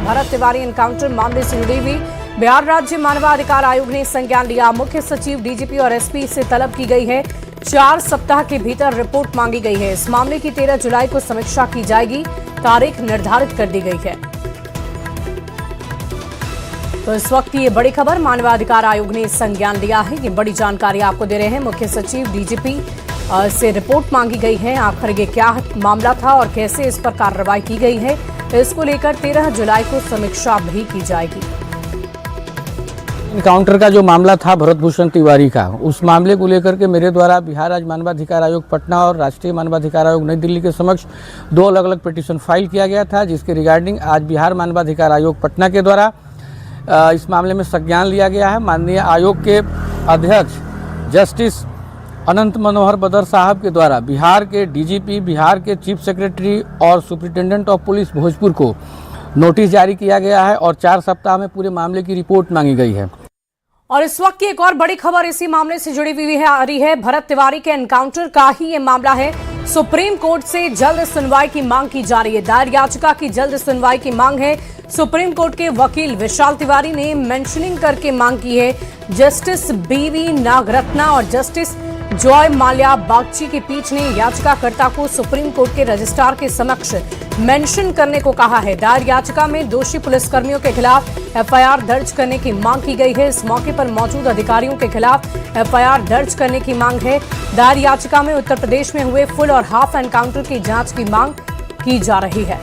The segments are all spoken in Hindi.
भरत तिवारी एनकाउंटर मामले से जुड़ी हुई बिहार राज्य मानवाधिकार आयोग ने संज्ञान लिया। मुख्य सचिव, डीजीपी और एसपी से तलब की गई है। 4 सप्ताह के भीतर रिपोर्ट मांगी गई है। इस मामले की 13 जुलाई को समीक्षा की जाएगी। तारीख निर्धारित कर दी गई है। तो इस वक्त ये बड़ी खबर, मानवाधिकार आयोग ने संज्ञान लिया है। ये बड़ी जानकारी आपको दे रहे हैं। मुख्य सचिव, डीजीपी से रिपोर्ट मांगी गई है। आखिर ये क्या मामला था और कैसे इस पर कार्रवाई की गई है, इसको लेकर 13 जुलाई को समीक्षा भी की जाएगी। एनकाउंटर का जो मामला था भरत भूषण तिवारी का, उस मामले को लेकर के मेरे द्वारा बिहार राज्य मानवाधिकार आयोग पटना और राष्ट्रीय मानवाधिकार आयोग नई दिल्ली के समक्ष 2 अलग अलग पिटीशन फाइल किया गया था, जिसके रिगार्डिंग आज बिहार मानवाधिकार आयोग पटना के द्वारा इस मामले में संज्ञान लिया गया है। माननीय आयोग के अध्यक्ष जस्टिस अनंत मनोहर बदर साहब के द्वारा बिहार के डीजीपी, बिहार के चीफ सेक्रेटरी और सुप्रिंटेंडेंट ऑफ पुलिस भोजपुर को नोटिस जारी किया गया है और 4 सप्ताह में पूरे मामले की रिपोर्ट मांगी गई है। और इस वक्त की एक और बड़ी खबर इसी मामले से जुड़ी हुई है आ रही है। भरत तिवारी के एनकाउंटर का ही ये मामला है। सुप्रीम कोर्ट से जल्द सुनवाई की मांग की जा रही है। दायर याचिका की जल्द सुनवाई की मांग है। सुप्रीम कोर्ट के वकील विशाल तिवारी ने मेंशनिंग करके मांग की है। जस्टिस बीवी नागरत्ना और जस्टिस जॉय माल्या बागची की पीठ ने याचिकाकर्ता को सुप्रीम कोर्ट के रजिस्ट्रार के समक्ष मेंशन करने को कहा है। दायर याचिका में दोषी पुलिसकर्मियों के खिलाफ एफआईआर दर्ज करने की मांग की गई है। इस मौके पर मौजूद अधिकारियों के खिलाफ एफआईआर दर्ज करने की मांग है। दायर याचिका में उत्तर प्रदेश में हुए फुल और हाफ एनकाउंटर की जांच की मांग की जा रही है।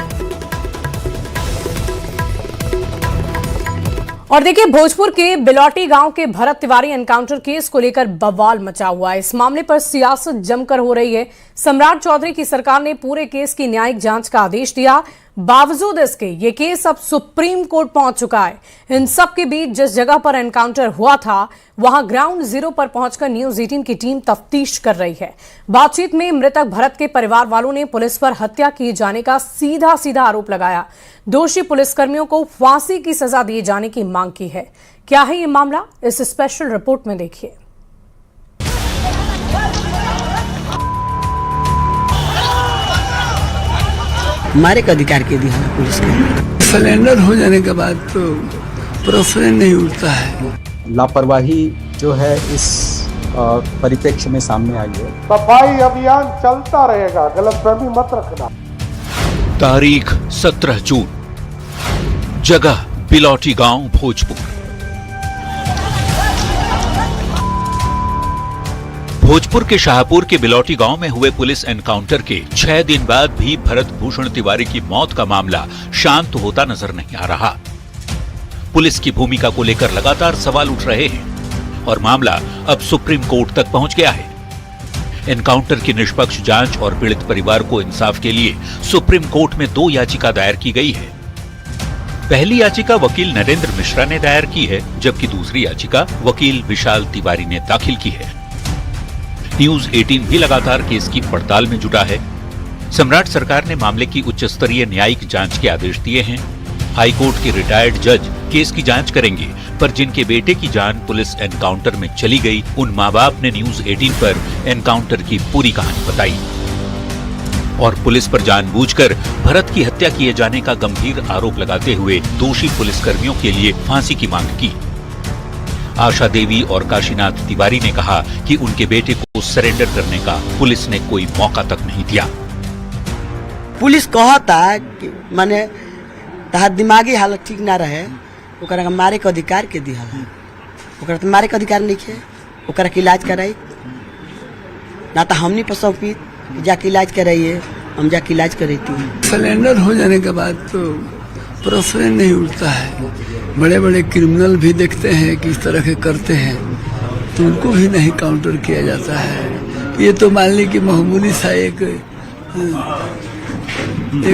और देखिए, भोजपुर के बिलौटी गांव के भरत तिवारी एनकाउंटर केस को लेकर बवाल मचा हुआ है। इस मामले पर सियासत जमकर हो रही है। सम्राट चौधरी की सरकार ने पूरे केस की न्यायिक जांच का आदेश दिया। बावजूद इसके ये केस अब सुप्रीम कोर्ट पहुंच चुका है। इन सब के बीच जिस जगह पर एनकाउंटर हुआ था वहां ग्राउंड जीरो पर पहुंचकर न्यूज 18 की टीम तफ्तीश कर रही है। बातचीत में मृतक भरत के परिवार वालों ने पुलिस पर हत्या किए जाने का सीधा आरोप लगाया। दोषी पुलिसकर्मियों को फांसी की सजा दिए जाने की मांग की है। क्या है ये मामला, इस स्पेशल रिपोर्ट में देखिए। हमारे का अधिकार के दिया है पुलिस के। सरेंडर हो जाने के बाद तो प्रश्न नहीं उठता है। लापरवाही जो है इस परिप्रेक्ष्य में सामने आई है। सफाई अभियान चलता रहेगा, गलतफहमी मत रखना। तारीख 17 जून, जगह बिलौटी गांव, भोजपुर। भोजपुर के शाहपुर के बिलौटी गांव में हुए पुलिस एनकाउंटर के 6 दिन बाद भी भरत भूषण तिवारी की मौत का मामला शांत होता नजर नहीं आ रहा। पुलिस की भूमिका को लेकर लगातार सवाल उठ रहे हैं और मामला अब सुप्रीम कोर्ट तक पहुंच गया है। एनकाउंटर की निष्पक्ष जांच और पीड़ित परिवार को इंसाफ के लिए सुप्रीम कोर्ट में 2 याचिका दायर की गई है। पहली याचिका वकील नरेंद्र मिश्रा ने दायर की है, जबकि दूसरी याचिका वकील विशाल तिवारी ने दाखिल की है। न्यूज 18 भी लगातार केस की पड़ताल में जुटा है। सम्राट सरकार ने मामले की उच्च स्तरीय न्यायिक जांच के आदेश दिए हैं। हाईकोर्ट के रिटायर्ड जज केस की जांच करेंगे, पर जिनके बेटे की जान पुलिस एनकाउंटर में चली गई, उन मां बाप ने न्यूज 18 पर एनकाउंटर की पूरी कहानी बताई और पुलिस पर जानबूझकर भरत की हत्या किए जाने का गंभीर आरोप लगाते हुए दोषी पुलिसकर्मियों के लिए फांसी की मांग की। आशा देवी और काशीनाथ तिवारी ने कहा कि उनके बेटे को सरेंडर करने का पुलिस ने कोई मौका तक नहीं दिया। पुलिस कहता कि माने तहार दिमागी हालत ठीक ना रहे, ओकरा मारे के अधिकार के दिया है। ओकरा तो मारे के अधिकार नहीं है, ओकरा के इलाज कराई ना तो हमनी पर सौंपी जाके इलाज कराइए, हम जाके इलाज कराती। सरेंडर हो जाने के बाद तो प्रश्न नहीं उठता है। बड़े बड़े क्रिमिनल भी देखते हैं कि इस तरह के करते हैं तो उनको भी नहीं काउंटर किया जाता है। ये तो मान ली कि मामूली सा एक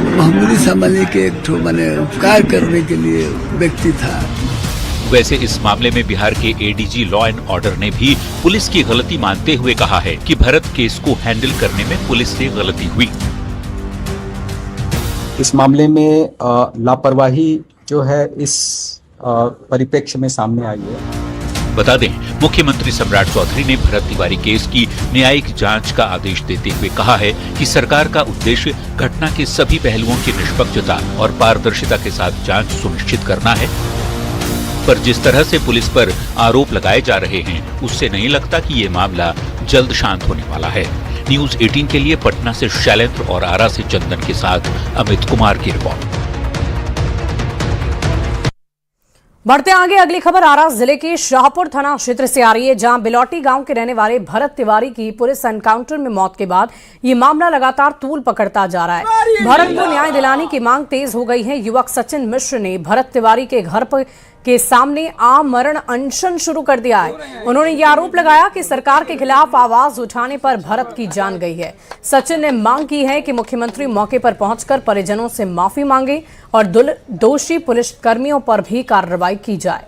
मामूली सा मानी के एक ठो माने उपकार करने के लिए व्यक्ति था। वैसे इस मामले में बिहार के एडीजी लॉ एंड ऑर्डर ने भी पुलिस की गलती मानते हुए कहा है कि भरत केस को हैंडल करने में पुलिस से गलती हुई। इस मामले में लापरवाही जो है इस परिप्रेक्ष्य में सामने आई है। बता दें, मुख्यमंत्री सम्राट चौधरी ने भरत तिवारी केस की न्यायिक जांच का आदेश देते हुए कहा है कि सरकार का उद्देश्य घटना के सभी पहलुओं की निष्पक्षता और पारदर्शिता के साथ जांच सुनिश्चित करना है। पर जिस तरह से पुलिस पर आरोप लगाए जा रहे हैं, उससे नहीं लगता कि ये मामला जल्द शांत होने वाला है। न्यूज 18 के लिए पटना से शैलेंद्र और आरा से चंदन के साथ अमित कुमार की रिपोर्ट। बढ़ते आगे, अगली खबर आरा जिले के शाहपुर थाना क्षेत्र से आ रही है, जहां बिलौटी गांव के रहने वाले भरत तिवारी की पुलिस एनकाउंटर में मौत के बाद ये मामला लगातार तूल पकड़ता जा रहा है। भरत को न्याय दिलाने की मांग तेज हो गई है। युवक सचिन मिश्र ने भरत तिवारी के घर पर के सामने आमरण अनशन शुरू कर दिया है। उन्होंने ये आरोप लगाया कि सरकार के खिलाफ आवाज उठाने पर भरत की जान गई है। सचिन ने मांग की है कि मुख्यमंत्री मौके पर पहुंचकर परिजनों से माफी मांगे और दोषी पुलिसकर्मियों पर भी कार्रवाई की जाए।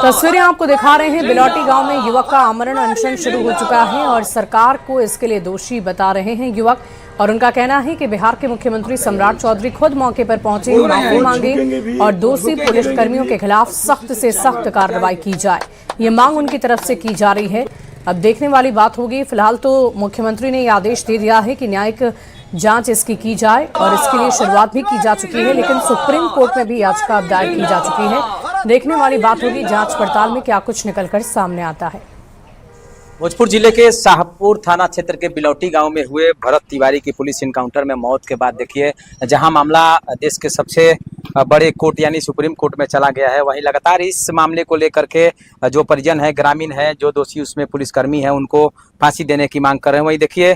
तस्वीरें आपको दिखा रहे हैं। बिलौटी गांव में युवक का आमरण अनशन शुरू हो चुका है और सरकार को इसके लिए दोषी बता रहे हैं युवक, और उनका कहना है कि बिहार के मुख्यमंत्री सम्राट चौधरी खुद मौके पर पहुंचे, माफी मांगे और दोषी पुलिसकर्मियों के खिलाफ सख्त से सख्त कार्रवाई की जाए। ये मांग उनकी तरफ से की जा रही है। अब देखने वाली बात होगी। फिलहाल तो मुख्यमंत्री ने ये आदेश दे दिया है कि न्यायिक जांच इसकी की जाए और इसके लिए शुरुआत भी की जा चुकी है, लेकिन सुप्रीम कोर्ट में भी याचिका दायर की जा चुकी है। देखने वाली बात होगी जांच पड़ताल में क्या कुछ निकलकर सामने आता है। भोजपुर जिले के शाहपुर थाना क्षेत्र के बिलौटी गांव में हुए भरत तिवारी की पुलिस इनकाउंटर में मौत के बाद देखिए, जहां मामला देश के सबसे बड़े कोर्ट यानी सुप्रीम कोर्ट में चला गया है, वहीं लगातार इस मामले को लेकर के जो परिजन है, ग्रामीण है, जो दोषी उसमें पुलिसकर्मी है, उनको फांसी देने की मांग कर रहे हैं। वहीं देखिए,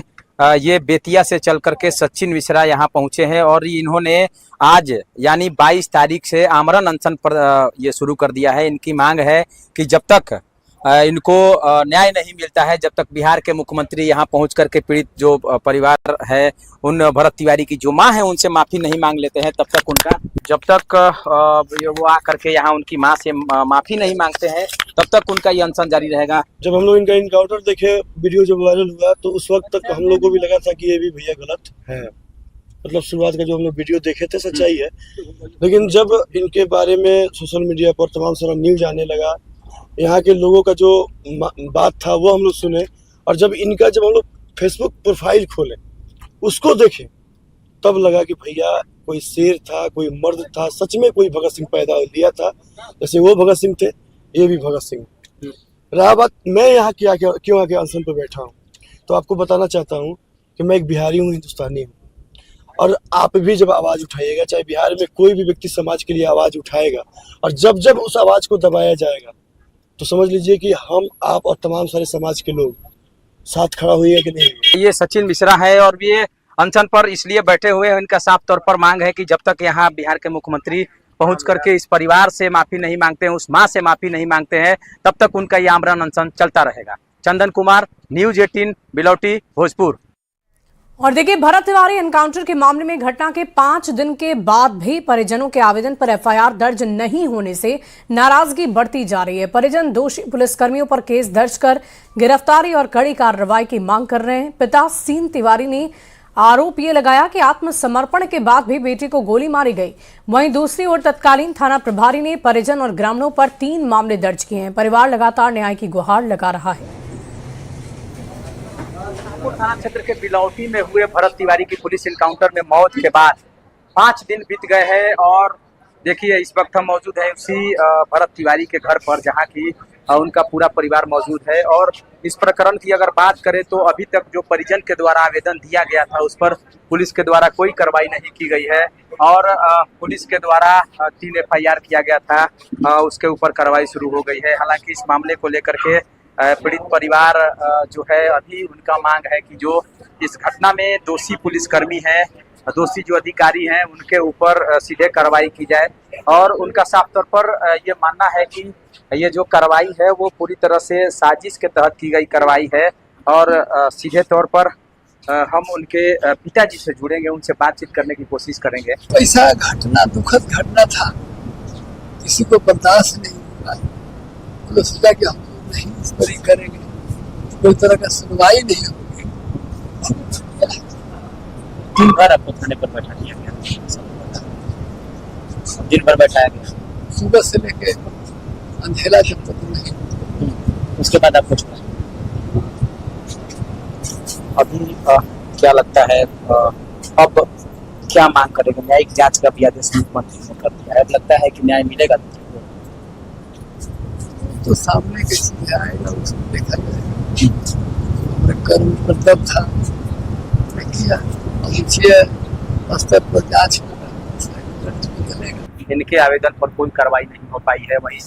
ये बेतिया से चल करके सचिन मिश्रा यहाँ पहुंचे हैं और इन्होंने आज यानी 22 तारीख से आमरण अनशन पर ये शुरू कर दिया है। इनकी मांग है कि जब तक इनको न्याय नहीं मिलता है, जब तक बिहार के मुख्यमंत्री यहाँ पहुंच करके पीड़ित जो परिवार है, उन भरत तिवारी की जो मां है, उनसे माफी नहीं मांग लेते हैं, तब तक उनका जब तक वो आ करके यहाँ उनकी मां से माफी नहीं मांगते हैं, तब तक उनका ये अनशन जारी रहेगा। जब हम लोग इनका इनकाउंटर देखे, वीडियो जब वायरल हुआ, तो उस वक्त तक हम लोग को भी लगा था कि ये भी भैया गलत है। मतलब शुरुआत का जो हम लोग वीडियो देखे थे सच्चाई है, लेकिन जब इनके बारे में सोशल मीडिया पर तमाम सारा न्यूज आने लगा, यहाँ के लोगों का जो बात था वो हम लोग सुने, और जब हम लोग फेसबुक प्रोफाइल खोले, उसको देखे, तब लगा कि भैया कोई शेर था, कोई मर्द था, सच में कोई भगत सिंह पैदा लिया था। जैसे वो भगत सिंह थे, ये भी भगत सिंह। रहा बात मैं यहाँ क्यों आके अनशन पर बैठा हूँ, तो आपको बताना चाहता हूँ कि मैं एक बिहारी हूँ, हिंदुस्तानी हूँ, और आप भी जब आवाज उठाइएगा, चाहे बिहार में कोई भी व्यक्ति समाज के लिए आवाज उठाएगा, और जब उस आवाज को दबाया जाएगा, तो समझ लीजिए कि हम, आप और तमाम सारे समाज के लोग साथ खड़ा हुए हैं कि नहीं। ये सचिन मिश्रा है और ये अनशन पर इसलिए बैठे हुए हैं। इनका साफ तौर पर मांग है कि जब तक यहाँ बिहार के मुख्यमंत्री पहुंच करके इस परिवार से माफी नहीं मांगते हैं, उस मां से माफी नहीं मांगते हैं, तब तक उनका ये आमरण अनशन चलता रहेगा। चंदन कुमार, न्यूज 18, बिलौटी, भोजपुर। और देखिए, भरत तिवारी एनकाउंटर के मामले में घटना के 5 दिन के बाद भी परिजनों के आवेदन पर एफआईआर दर्ज नहीं होने से नाराजगी बढ़ती जा रही है। परिजन दोषी पुलिसकर्मियों पर केस दर्ज कर गिरफ्तारी और कड़ी कार्रवाई की मांग कर रहे हैं। पिता सीन तिवारी ने आरोप ये लगाया कि आत्मसमर्पण के बाद भी बेटी को गोली मारी गई। वहीं दूसरी ओर तत्कालीन थाना प्रभारी ने परिजन और ग्रामीणों पर 3 मामले दर्ज किए हैं। परिवार लगातार न्याय की गुहार लगा रहा है। थाना क्षेत्र के बिलौटी में हुए भरत तिवारी की पुलिस इनकाउंटर में मौत के बाद 5 दिन बीत गए हैं और देखिए, इस वक्त हम मौजूद हैं उसी भरत तिवारी के घर पर, जहां की उनका पूरा परिवार मौजूद है। और इस प्रकरण की अगर बात करें तो अभी तक जो परिजन के द्वारा आवेदन दिया गया था, उस पर पुलिस के द्वारा कोई कार्रवाई नहीं की गई है और पुलिस के द्वारा 3 एफआईआर किया गया था, उसके ऊपर कार्रवाई शुरू हो गई है। हालांकि इस मामले को लेकर के पीड़ित परिवार जो है, अभी उनका मांग है कि जो इस घटना में दोषी पुलिसकर्मी हैं, दोषी जो अधिकारी हैं, उनके ऊपर सीधे कार्रवाई की जाए। और उनका साफ तौर पर ये मानना है कि ये जो कार्रवाई है वो पूरी तरह से साजिश के तहत की गई कार्रवाई है और सीधे तौर पर हम उनके पिताजी से जुड़ेंगे, उनसे बातचीत करने की कोशिश करेंगे। ऐसा घटना, दुखद घटना था, किसी को बर्दाश्त नहीं हुआ, तो सोचा कि हम नहीं इस पर ही करेंगे, कोई तरह का सुनवाई नहीं होगी। दिन भर आपको थाने पर बैठा दिया गया, दिन भर बैठाया गया, सुबह से लेके अंधेरा जब तक नहीं। उसके बाद आपको अभी क्या लगता है अब क्या मांग करेंगे? न्यायिक जांच का भी आदेश मुख्यमंत्री ने कर दिया है, लगता है कि न्याय मिलेगा? तो सामने के चीज आएगा उसको देखा जाएगा। कर्म कर्तव्य था किया, नीचे स्तर पर जांच निकलेगा। इनके आवेदन पर कोई कार्रवाई नहीं हो पाई है। वहीं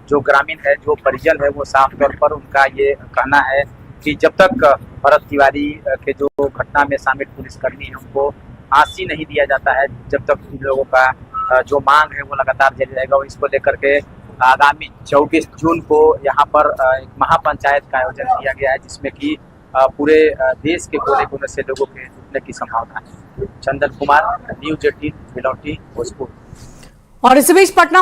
जो ग्रामीण है, जो परिजन है, वो साफ तौर पर उनका ये कहना है कि जब तक भरत तिवारी के जो घटना में शामिल पुलिसकर्मी है उनको फांसी नहीं दिया जाता है, जब तक इन लोगों का जो मांग है वो लगातार जारी रहेगा। और इसको लेकर के आगामी 24 जून को यहाँ पर एक महापंचायत का आयोजन किया गया है, जिसमें कि पूरे देश के कोने कोने से लोगों के जुटने की संभावना है। चंदन कुमार, न्यूज़ 18, बिलौटी, भोजपुर। और इसी बीच पटना